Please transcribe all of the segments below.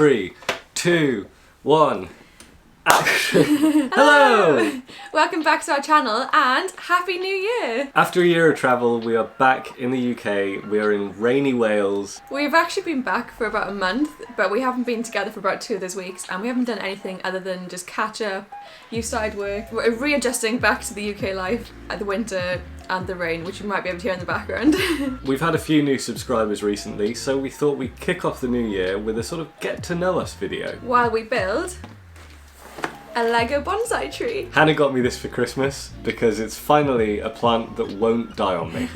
3, 2, 1. Action! Hello! Welcome back to our channel and Happy New Year! After a year of travel, we are back in the UK. We are in rainy Wales. We've actually been back for about a month, but we haven't been together for about 2 of those weeks, and we haven't done anything other than just catch up. You started work. We're readjusting back to the UK life at the winter and the rain, which you might be able to hear in the background. We've had a few new subscribers recently, so we thought we'd kick off the new year with a sort of get to know us video. While we build a Lego bonsai tree. Hannah got me this for Christmas because it's finally a plant that won't die on me.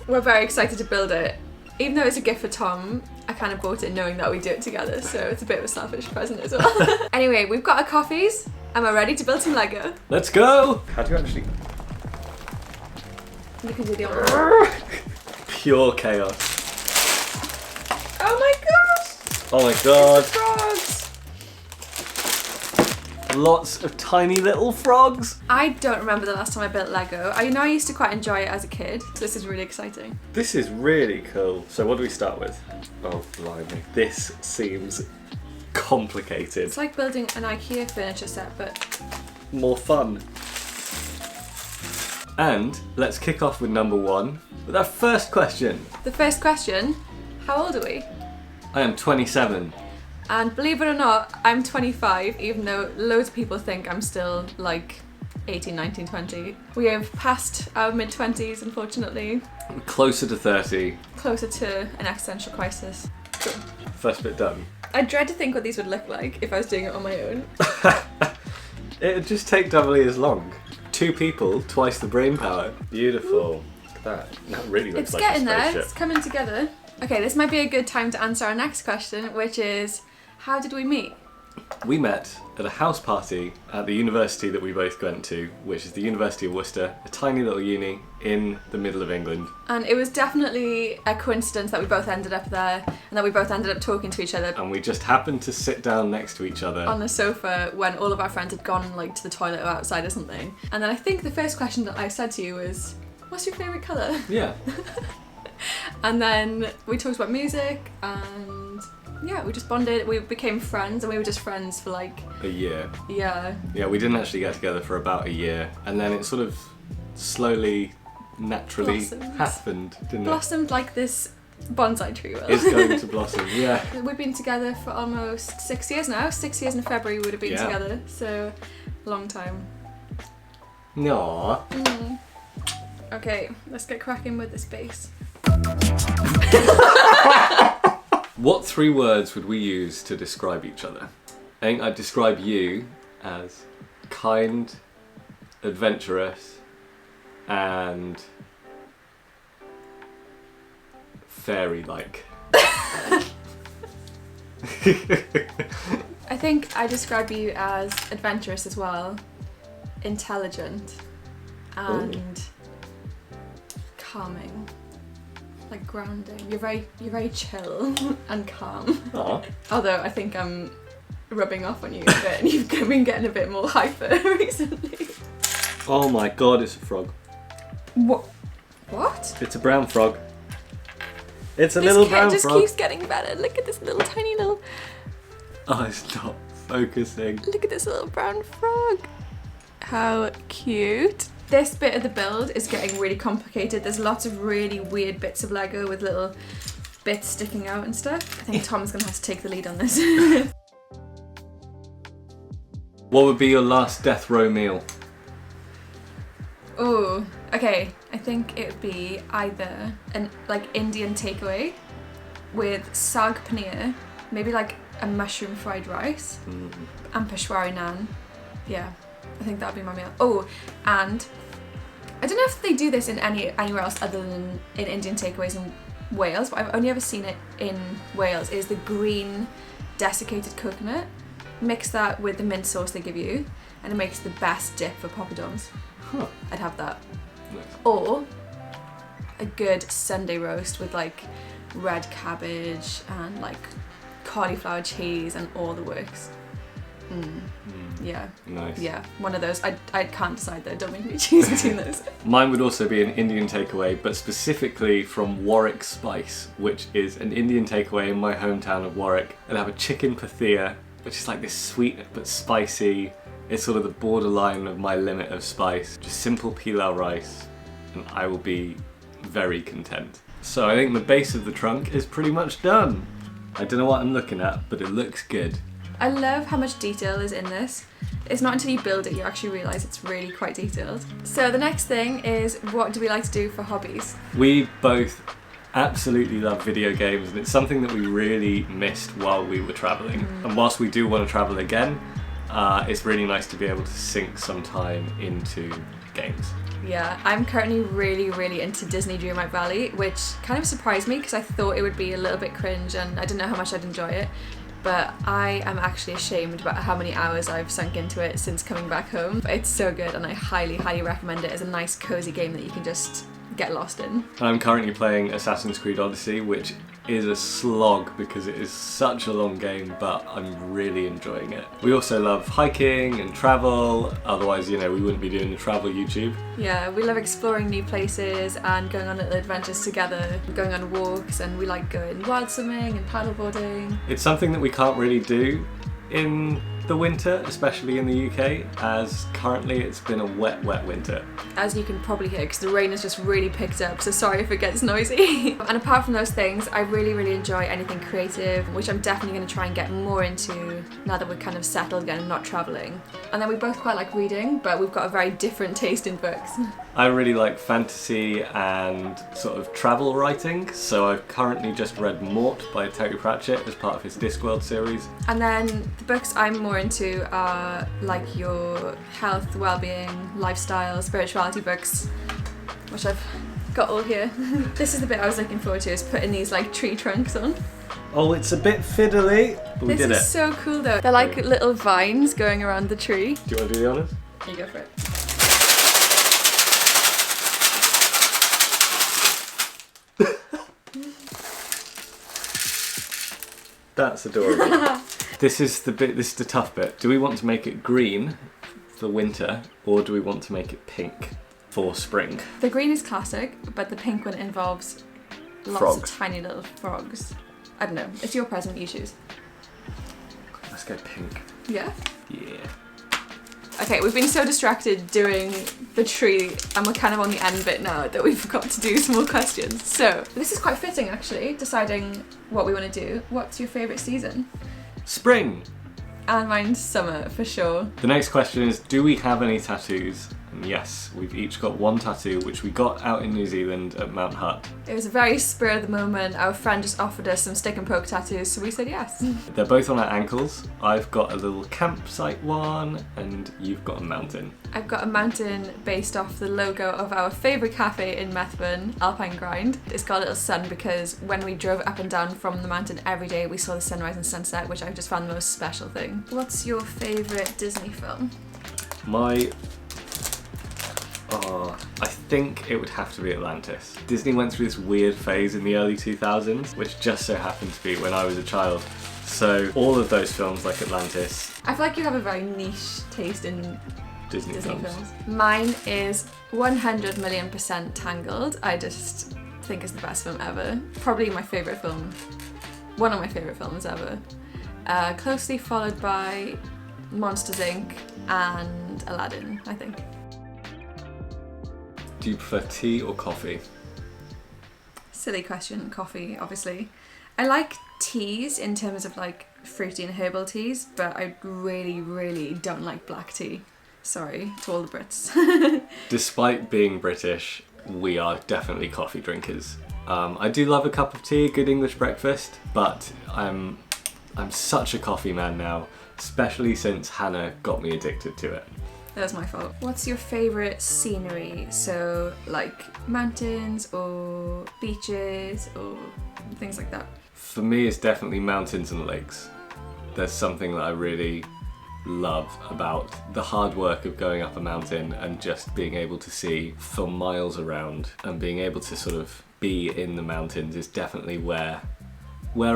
We're very excited to build it. Even though it's a gift for Tom, I kind of bought it knowing that we do it together, so it's a bit of a selfish present as well. Anyway, we've got our coffees and we're ready to build some Lego. Let's go! How do you actually... You can do the other. Pure chaos. Oh my gosh! Oh my god. It's the frogs! Lots of tiny little frogs. I don't remember the last time I built Lego. I used to quite enjoy it as a kid, so this is really exciting. This is really cool. So what do we start with? Oh, blimey. This seems complicated. It's like building an IKEA furniture set, but... more fun. And let's kick off with number 1 with our first question. The first question, how old are we? I am 27. And believe it or not, I'm 25, even though loads of people think I'm still like 18, 19, 20. We have passed our mid-20s, unfortunately. I'm closer to 30. Closer to an existential crisis. Cool. First bit done. I dread to think what these would look like if I was doing it on my own. It would just take doubly as long. 2 people, twice the brain power. Beautiful. Look at that. That really looks like a It's getting there, spaceship. it's coming together. Okay, this might be a good time to answer our next question, which is, how did we meet? We met at a house party at the university that we both went to, which is the University of Worcester, a tiny little uni in the middle of England. And it was definitely a coincidence that we both ended up there and that we both ended up talking to each other And we just happened to sit down next to each other. on the sofa when all of our friends had gone like to the toilet or outside or something. And then I think the first question that I said to you was, what's your favourite colour? Yeah. And then we talked about music and yeah, we just bonded, we became friends, and we were just friends for like... a year. Yeah. Yeah, we didn't actually get together for about a year, and then it sort of slowly, naturally Blossomed. happened, didn't Blossomed like this bonsai tree will. it? It's going to blossom, yeah. We've been together for almost 6 years now. 6 years in February we would have been Yeah. together, so long time. Aww. Okay, let's get cracking with this base. What 3 words would we use to describe each other? I think I'd describe you as kind, adventurous, and fairy-like. I think I describe you as adventurous as well, intelligent, and calming, like grounding. You're very chill and calm. Aw. Although I think I'm rubbing off on you a bit, and you've been getting a bit more hyper recently. Oh my god, it's a frog. What? What? It's a brown frog. It's a This little kid brown just frog. keeps getting better. Look at this little tiny little. Oh, it's not focusing. Look at this little brown frog. How cute. This bit of the build is getting really complicated. There's lots of really weird bits of Lego with little bits sticking out and stuff. I think Tom's gonna have to take the lead on this. What would be your last death row meal? Oh, okay. I think it would be either an like Indian takeaway with saag paneer, maybe like a mushroom fried rice, and peshwari naan. Yeah, I think that would be my meal. Oh, and I don't know if they do this in anywhere else other than in Indian takeaways in Wales, but I've only ever seen it in Wales, is the green desiccated coconut. Mix that with the mint sauce they give you, and it makes the best dip for poppadoms. Huh. I'd have that. Nice. Or a good Sunday roast with like red cabbage and like cauliflower cheese and all the works. Yeah. Nice. Yeah, one of those. I can't decide though, don't make me choose between those. Mine would also be an Indian takeaway, but specifically from Warwick Spice, which is an Indian takeaway in my hometown of Warwick. They'll have a chicken pathia, which is like this sweet but spicy. It's sort of the borderline of my limit of spice. Just simple pilau rice, and I will be very content. So I think the base of the trunk is pretty much done. I don't know what I'm looking at, but it looks good. I love how much detail is in this. It's not until you build it you actually realise it's really quite detailed. So the next thing is, what do we like to do for hobbies? We both absolutely love video games, and it's something that we really missed while we were travelling. And whilst we do want to travel again, it's really nice to be able to sink some time into games. Yeah, I'm currently really into Disney Dreamlight Valley, which kind of surprised me because I thought it would be a little bit cringe and I didn't know how much I'd enjoy it. But I am actually ashamed about how many hours I've sunk into it since coming back home. It's so good and I highly recommend it as a nice cozy game that you can just get lost in. I'm currently playing Assassin's Creed Odyssey, which is a slog because it is such a long game, but I'm really enjoying it. We also love hiking and travel, otherwise, we wouldn't be doing the travel YouTube. Yeah, we love exploring new places and going on little adventures together, going on walks, and we like going wild swimming and paddleboarding. It's something that we can't really do in the winter, especially in the UK, as currently it's been a wet winter. As you can probably hear, because the rain has just really picked up, so sorry if it gets noisy. And apart from those things, I really enjoy anything creative, which I'm definitely going to try and get more into now that we're kind of settled again and not travelling. And then we both quite like reading, but we've got a very different taste in books. I really like fantasy and sort of travel writing, so I've currently just read Mort by Terry Pratchett as part of his Discworld series. And then the books I'm more into are like your health, well-being, lifestyle, spirituality books, which I've got all here. This is the bit I was looking forward to, is putting these like tree trunks on. Oh, it's a bit fiddly, but we did it. This is so cool though. They're like little vines going around the tree. Do you want to do the honours? You go for it. That's adorable. This is the tough bit. Do we want to make it green for winter, or do we want to make it pink for spring? The green is classic, but the pink one involves lots Frogs. of tiny little frogs. I don't know. It's your present, you choose. Let's go pink. Yeah? Yeah. Okay, we've been so distracted doing the tree and we're kind of on the end bit now that we forgot to do some more questions. So, this is quite fitting actually, deciding what we want to do. What's your favourite season? Spring! And mine's summer, for sure. The next question is, do we have any tattoos? And yes, we've each got one tattoo, which we got out in New Zealand at Mount Hutt. It was a very spur of the moment. Our friend just offered us some stick and poke tattoos, so we said yes. They're both on our ankles. I've got a little campsite one, and you've got a mountain. I've got a mountain based off the logo of our favourite cafe in Methven, Alpine Grind. It's got a little sun because when we drove up and down from the mountain every day, we saw the sunrise and sunset, which I just found the most special thing. What's your favourite Disney film? I think it would have to be Atlantis. Disney went through this weird phase in the early 2000s, which just so happened to be when I was a child. So all of those films like Atlantis, I feel like you have a very niche taste in Disney films. Mine is 100,000,000% Tangled. I just think it's the best film ever. Probably my favourite film. One of my favourite films ever. Closely followed by Monsters Inc. and Aladdin, I think. Do you prefer tea or coffee? Silly question. Coffee, obviously. I like teas in terms of like fruity and herbal teas, but I really don't like black tea. Sorry to all the Brits. Despite being British, we are definitely coffee drinkers. I do love a cup of tea, a good English breakfast, but I'm such a coffee man now, especially since Hannah got me addicted to it. That was my fault. What's your favourite scenery? So, like mountains or beaches or things like that? For me, it's definitely mountains and lakes. There's something that I really love about the hard work of going up a mountain and just being able to see for miles around, and being able to sort of be in the mountains is definitely where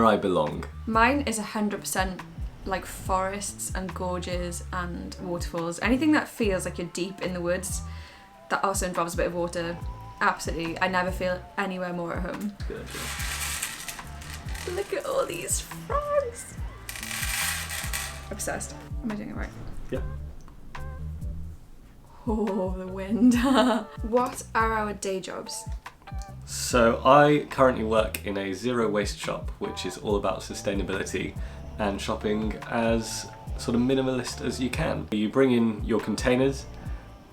I belong. Mine is 100% like forests and gorges and waterfalls. Anything that feels like you're deep in the woods that also involves a bit of water. Absolutely. I never feel anywhere more at home. Good idea. Look at all these frogs. Obsessed. Am I doing it right? Yeah. Oh, the wind. What are our day jobs? So I currently work in a zero waste shop, which is all about sustainability and shopping as sort of minimalist as you can. You bring in your containers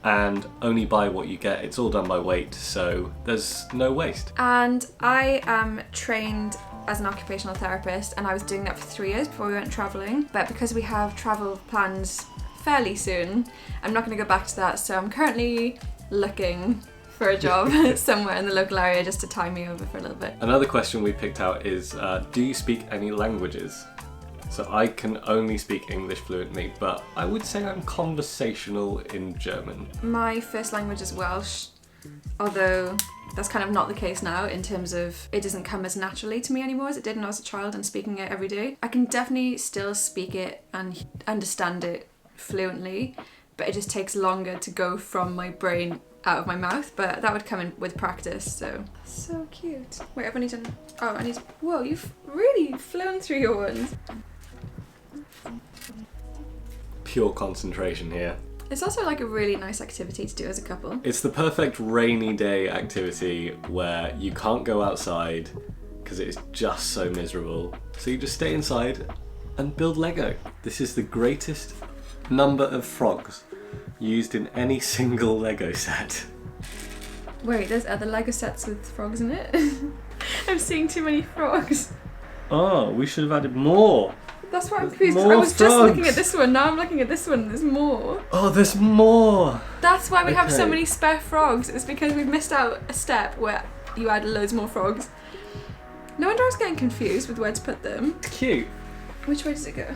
and only buy what you get. It's all done by weight, so there's no waste. And I am trained as an occupational therapist, and I was doing that for 3 years before we went travelling. But because we have travel plans fairly soon, I'm not going to go back to that. So I'm currently looking for a job somewhere in the local area just to tie me over for a little bit. Another question we picked out is, do you speak any languages? So I can only speak English fluently, but I would say I'm conversational in German. My first language is Welsh, although that's kind of not the case now in terms of it doesn't come as naturally to me anymore as it did when I was a child and speaking it every day. I can definitely still speak it and understand it fluently, but it just takes longer to go from my brain out of my mouth, but that would come in with practice. So cute. Wait, I've only done, whoa, you've really flown through your ones. Pure concentration here. It's also like a really nice activity to do as a couple. It's the perfect rainy day activity where you can't go outside because it is just so miserable. So you just stay inside and build Lego. This is the greatest number of frogs used in any single Lego set. Wait, there's other Lego sets with frogs in it? I'm seeing too many frogs. Oh, we should have added more. That's why I'm confused. More I was just looking frogs. at this one, now I'm looking at this one and there's more. Oh, there's more. That's why we have so Okay. many spare frogs. It's because we've missed out a step where you add loads more frogs. No wonder I was getting confused with where to put them. Cute. Which way does it go?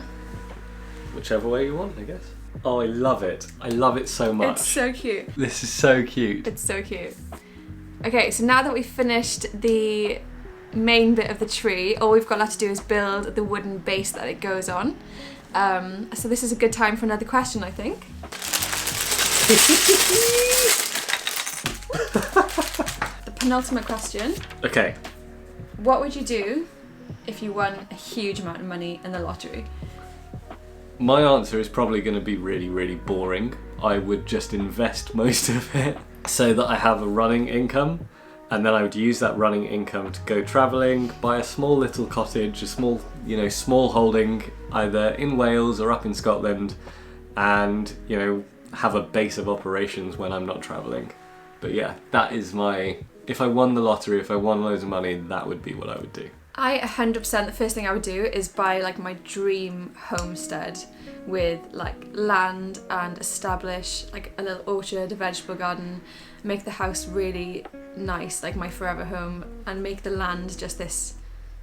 Whichever way you want, I guess. Oh, I love it. I love it so much. It's so cute. This is so cute. It's so cute. Okay, so now that we've finished the main bit of the tree, all we've got left to do is build the wooden base that it goes on. So this is a good time for another question, I think. The penultimate question. Okay. What would you do if you won a huge amount of money in the lottery? My answer is probably going to be really, really boring. I would just invest most of it so that I have a running income, and then I would use that running income to go travelling, buy a small little cottage, a small, small holding either in Wales or up in Scotland, and, have a base of operations when I'm not travelling. But yeah, that is if I won the lottery, if I won loads of money, that would be what I would do. I 100%, the first thing I would do is buy like my dream homestead with like land and establish like a little orchard, a vegetable garden, make the house really nice, like my forever home, and make the land just this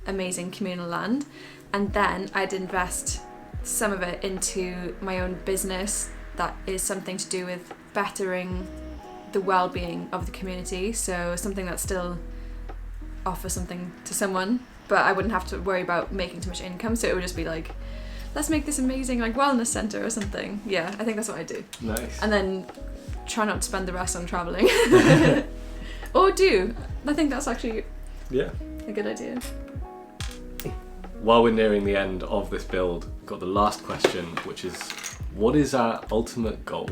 amazing communal land. And then I'd invest some of it into my own business that is something to do with bettering the well-being of the community, so something that still offers something to someone, but I wouldn't have to worry about making too much income, so it would just be like, let's make this amazing like wellness centre or something. Yeah, I think that's what I do. Nice. And then try not to spend the rest on travelling. Or do. I think that's actually Yeah. a good idea. While we're nearing the end of this build, we've got the last question, which is, what is our ultimate goal?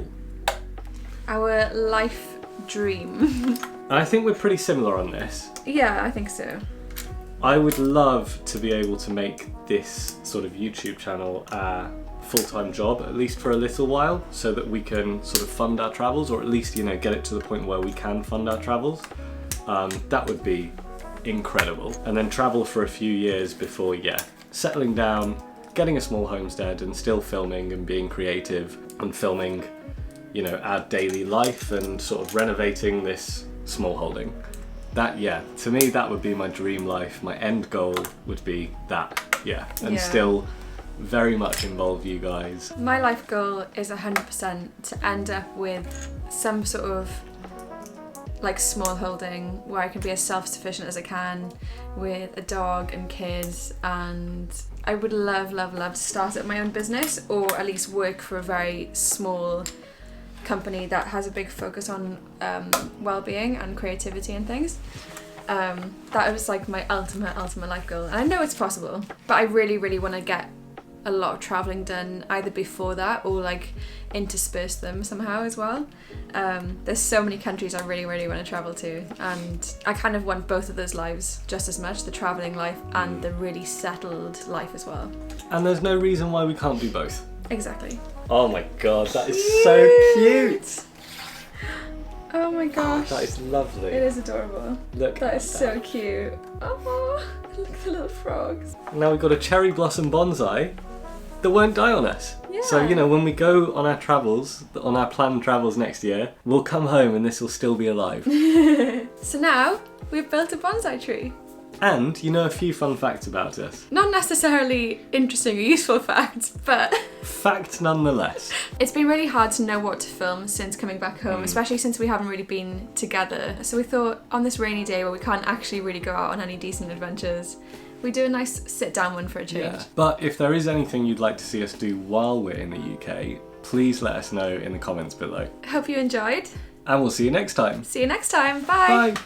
Our life dream. I think we're pretty similar on this. Yeah, I think so. I would love to be able to make this sort of YouTube channel a full-time job, at least for a little while, so that we can sort of fund our travels, or at least, get it to the point where we can fund our travels. That would be incredible. And then travel for a few years before, settling down, getting a small homestead and still filming and being creative and filming, our daily life and sort of renovating this small holding. That, to me, that would be my dream life. My end goal would be that, and Yeah. still very much involve you guys. My life goal is 100% to end up with some sort of like small holding where I can be as self-sufficient as I can with a dog and kids, and I would love, love, love to start up my own business, or at least work for a very small company that has a big focus on well-being and creativity and things. That was like my ultimate life goal. And I know it's possible, but I really, really want to get a lot of traveling done either before that or like intersperse them somehow as well. There's so many countries I really, really want to travel to, and I kind of want both of those lives just as much, the traveling life and the really settled life as well. And there's no reason why we can't do both. Exactly. Oh my god, that is so cute! Oh my gosh. That is lovely. It is adorable. Look. That is so cute. Oh, look at the little frogs. Now we've got a cherry blossom bonsai that won't die on us. Yeah. So, you know, when we go on our travels, on our planned travels next year, we'll come home and this will still be alive. So now we've built a bonsai tree. And you know a few fun facts about us. Not necessarily interesting or useful facts, but Fact nonetheless. it's been really hard to know what to film since coming back home, especially since we haven't really been together. So we thought on this rainy day where we can't actually really go out on any decent adventures, we do a nice sit down one for a change. Yeah. But if there is anything you'd like to see us do while we're in the UK, please let us know in the comments below. Hope you enjoyed. And we'll see you next time. See you next time. Bye. Bye.